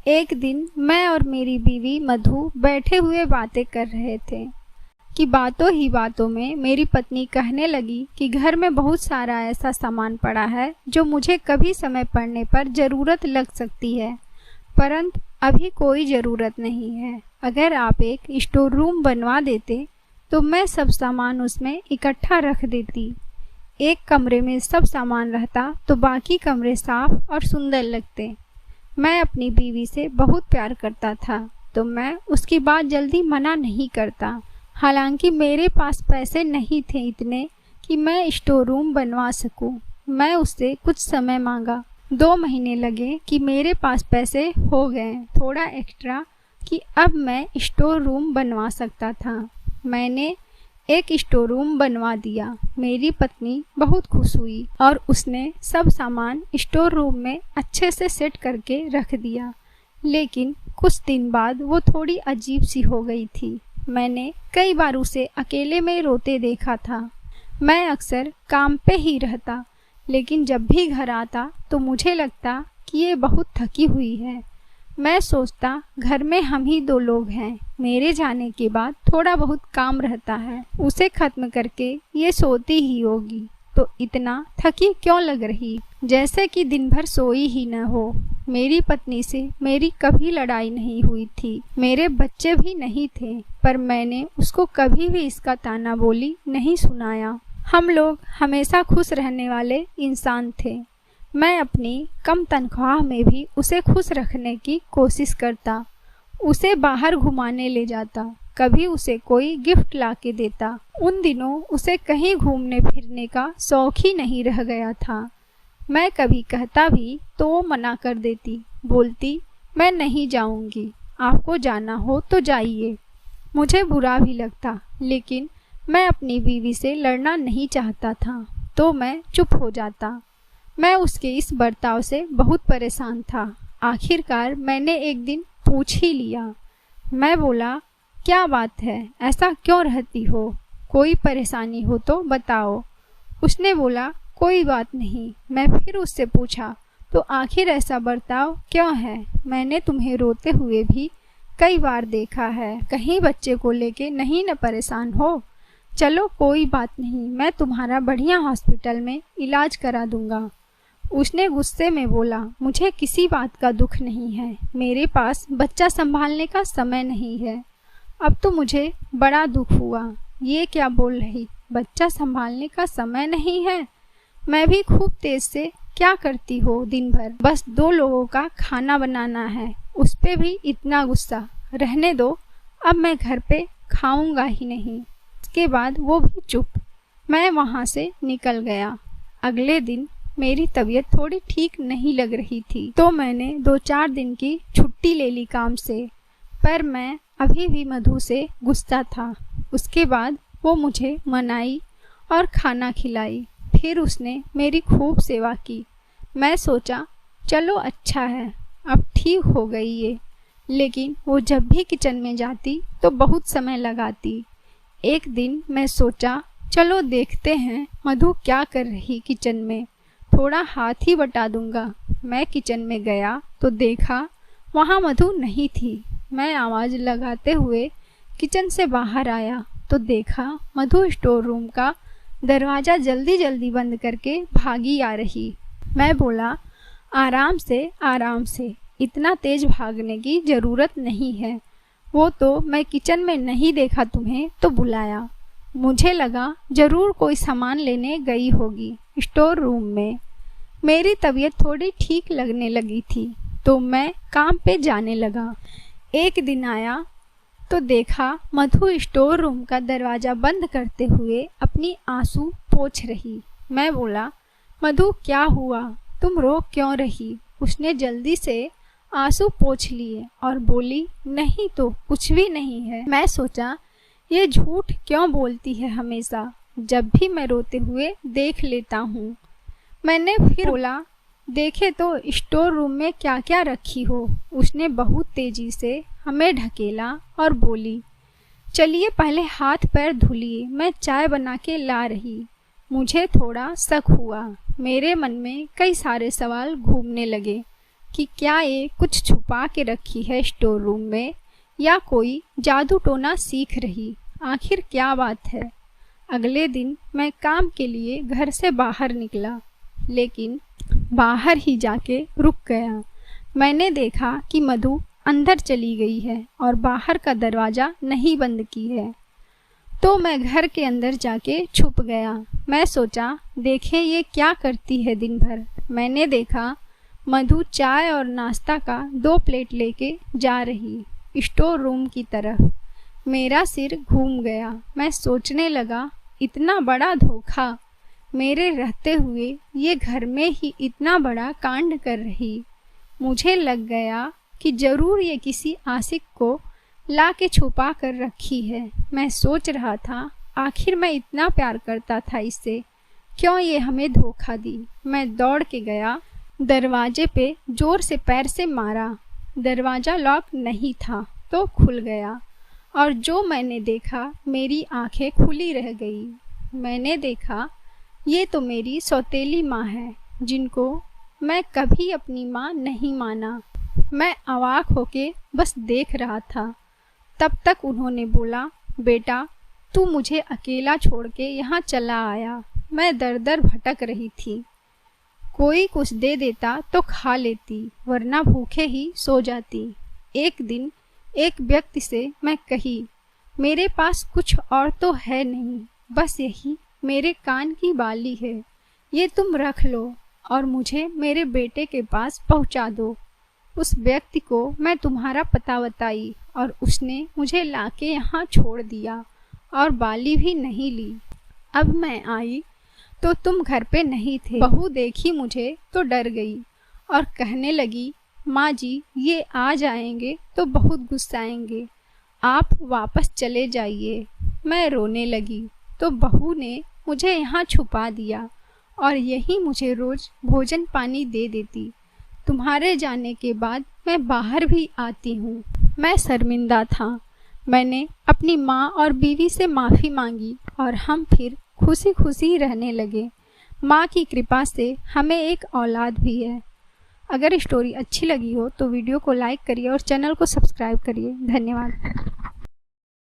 एक दिन मैं और मेरी बीवी मधु बैठे हुए बातें कर रहे थे कि बातों ही बातों में मेरी पत्नी कहने लगी कि घर में बहुत सारा ऐसा सामान पड़ा है जो मुझे कभी समय पड़ने पर ज़रूरत लग सकती है, परंतु अभी कोई ज़रूरत नहीं है। अगर आप एक स्टोर रूम बनवा देते तो मैं सब सामान उसमें इकट्ठा रख देती। एक कमरे में सब सामान रहता तो बाकी कमरे साफ और सुंदर लगते। मैं अपनी बीवी से बहुत प्यार करता था तो मैं उसकी बात जल्दी मना नहीं करता। हालांकि मेरे पास पैसे नहीं थे इतने कि मैं स्टोर रूम बनवा सकूं। मैं उससे कुछ समय मांगा। 2 महीने लगे कि मेरे पास पैसे हो गए थोड़ा एक्स्ट्रा कि अब मैं स्टोर रूम बनवा सकता था। मैंने एक स्टोर रूम बनवा दिया। मेरी पत्नी बहुत खुश हुई और उसने सब सामान स्टोर रूम में अच्छे से सेट करके रख दिया। लेकिन कुछ दिन बाद वो थोड़ी अजीब सी हो गई थी। मैंने कई बार उसे अकेले में रोते देखा था। मैं अक्सर काम पे ही रहता, लेकिन जब भी घर आता तो मुझे लगता कि ये बहुत थकी हुई है। मैं सोचता घर में हम ही 2 लोग हैं। मेरे जाने के बाद थोड़ा बहुत काम रहता है, उसे खत्म करके ये सोती ही होगी, तो इतना थकी क्यों लग रही, जैसे कि दिन भर सोई ही न हो। मेरी पत्नी से मेरी कभी लड़ाई नहीं हुई थी, मेरे बच्चे भी नहीं थे, पर मैंने उसको कभी भी इसका ताना बोली नहीं सुनाया। हम लोग हमेशा खुश रहने वाले इंसान थे। मैं अपनी कम तनख्वाह में भी उसे खुश रखने की कोशिश करता। उसे बाहर घुमाने ले जाता, कभी उसे कोई गिफ्ट ला के देता। उन दिनों उसे कहीं घूमने फिरने का शौक ही नहीं रह गया था। मैं कभी कहता भी तो वो मना कर देती, बोलती मैं नहीं जाऊंगी, आपको जाना हो तो जाइए। मुझे बुरा भी लगता, लेकिन मैं अपनी बीवी से लड़ना नहीं चाहता था, तो मैं चुप हो जाता। मैं उसके इस बर्ताव से बहुत परेशान था। आखिरकार मैंने एक दिन पूछ ही लिया। मैं बोला, क्या बात है, ऐसा क्यों रहती हो, कोई परेशानी हो तो बताओ। उसने बोला, कोई बात नहीं। मैं फिर उससे पूछा, तो आखिर ऐसा बर्ताव क्यों है? मैंने तुम्हें रोते हुए भी कई बार देखा है, कहीं बच्चे को लेके नहीं न परेशान हो? चलो कोई बात नहीं, मैं तुम्हारा बढ़िया हॉस्पिटल में इलाज करा दूंगा। उसने गुस्से में बोला, मुझे किसी बात का दुख नहीं है, मेरे पास बच्चा संभालने का समय नहीं है। अब तो मुझे बड़ा दुख हुआ। ये क्या बोल रही, बच्चा संभालने का समय नहीं है? मैं भी खूब तेज से क्या करती हो दिन भर, बस 2 लोगों का खाना बनाना है, उस पे भी इतना गुस्सा। रहने दो, अब मैं घर पे खाऊंगा ही नहीं। उसके बाद वो भी चुप। मैं वहाँ से निकल गया। अगले दिन मेरी तबीयत थोड़ी ठीक नहीं लग रही थी, तो मैंने 2-4 दिन की छुट्टी ले ली काम से, पर मैं अभी भी मधु से गुस्सा था। उसके बाद वो मुझे मनाई और खाना खिलाई। फिर उसने मेरी खूब सेवा की। मैं सोचा चलो अच्छा है, अब ठीक हो गई ये। लेकिन वो जब भी किचन में जाती तो बहुत समय लगाती। एक दिन मैं सोचा चलो देखते हैं मधु क्या कर रही किचन में, थोड़ा हाथ ही बटा दूंगा। मैं किचन में गया तो देखा वहाँ मधु नहीं थी। मैं आवाज़ लगाते हुए किचन से बाहर आया तो देखा मधु स्टोर रूम का दरवाज़ा जल्दी जल्दी बंद करके भागी आ रही। मैं बोला, आराम से, इतना तेज भागने की ज़रूरत नहीं है। वो तो मैं किचन में नहीं देखा तुम्हें तो बुलाया। मुझे लगा ज़रूर कोई सामान लेने गई होगी स्टोर रूम में। मेरी तबीयत थोड़ी ठीक लगने लगी थी तो मैं काम पे जाने लगा। एक दिन आया तो देखा मधु स्टोर रूम का दरवाज़ा बंद करते हुए अपनी आंसू पोंछ रही। मैं बोला, मधु क्या हुआ, तुम रो क्यों रही? उसने जल्दी से आंसू पोंछ लिए और बोली, नहीं तो कुछ भी नहीं है। मैं सोचा ये झूठ क्यों बोलती है, हमेशा जब भी मैं रोते हुए देख लेता हूँ। मैंने फिर बोला, देखे तो स्टोर रूम में क्या क्या रखी हो। उसने बहुत तेजी से हमें ढकेला और बोली, चलिए पहले हाथ पैर धुलिए, मैं चाय बना के ला रही। मुझे थोड़ा शक हुआ। मेरे मन में कई सारे सवाल घूमने लगे। कि क्या ये कुछ छुपा के रखी है स्टोर रूम में या कोई जादू टोना सीख रही, आखिर क्या बात है। अगले दिन मैं काम के लिए घर से बाहर निकला, लेकिन बाहर ही जाके रुक गया। मैंने देखा कि मधु अंदर चली गई है और बाहर का दरवाज़ा नहीं बंद की है। तो मैं घर के अंदर जाके छुप गया। मैं सोचा देखें ये क्या करती है दिन भर। मैंने देखा मधु चाय और नाश्ता का 2 प्लेट लेके जा रही स्टोर रूम की तरफ। मेरा सिर घूम गया। मैं सोचने लगा इतना बड़ा धोखा, मेरे रहते हुए ये घर में ही इतना बड़ा कांड कर रही। मुझे लग गया कि ज़रूर ये किसी आशिक को ला के छुपा कर रखी है। मैं सोच रहा था आखिर मैं इतना प्यार करता था इससे, क्यों ये हमें धोखा दी। मैं दौड़ के गया, दरवाजे पे ज़ोर से पैर से मारा। दरवाज़ा लॉक नहीं था तो खुल गया और जो मैंने देखा मेरी आंखें खुली रह गई। मैंने देखा ये तो मेरी सौतेली माँ है, जिनको मैं कभी अपनी माँ नहीं माना। मैं अवाक होके बस देख रहा था। तब तक उन्होंने बोला, बेटा तू मुझे अकेला छोड़ के यहाँ चला आया। मैं दर दर भटक रही थी, कोई कुछ दे देता तो खा लेती, वरना भूखे ही सो जाती। एक दिन एक व्यक्ति से मैं कही, मेरे पास कुछ और तो है नहीं, बस यही मेरे कान की बाली है, ये तुम रख लो और मुझे मेरे बेटे के पास पहुंचा दो। उस व्यक्ति को मैं तुम्हारा पता बताई और उसने मुझे लाके यहाँ छोड़ दिया और बाली भी नहीं ली। अब मैं आई तो तुम घर पे नहीं थे। बहू देखी मुझे तो डर गई और कहने लगी, माँ जी ये आ जाएंगे तो बहुत गुस्साएंगे, आप वापस चले जाइए। मैं रोने लगी तो बहू ने मुझे यहाँ छुपा दिया और यही मुझे रोज़ भोजन पानी दे देती। तुम्हारे जाने के बाद मैं बाहर भी आती हूँ। मैं शर्मिंदा था। मैंने अपनी माँ और बीवी से माफ़ी मांगी और हम फिर खुशी खुशी रहने लगे। माँ की कृपा से हमें एक औलाद भी है। अगर स्टोरी अच्छी लगी हो तो वीडियो को लाइक करिए और चैनल को सब्सक्राइब करिए। धन्यवाद।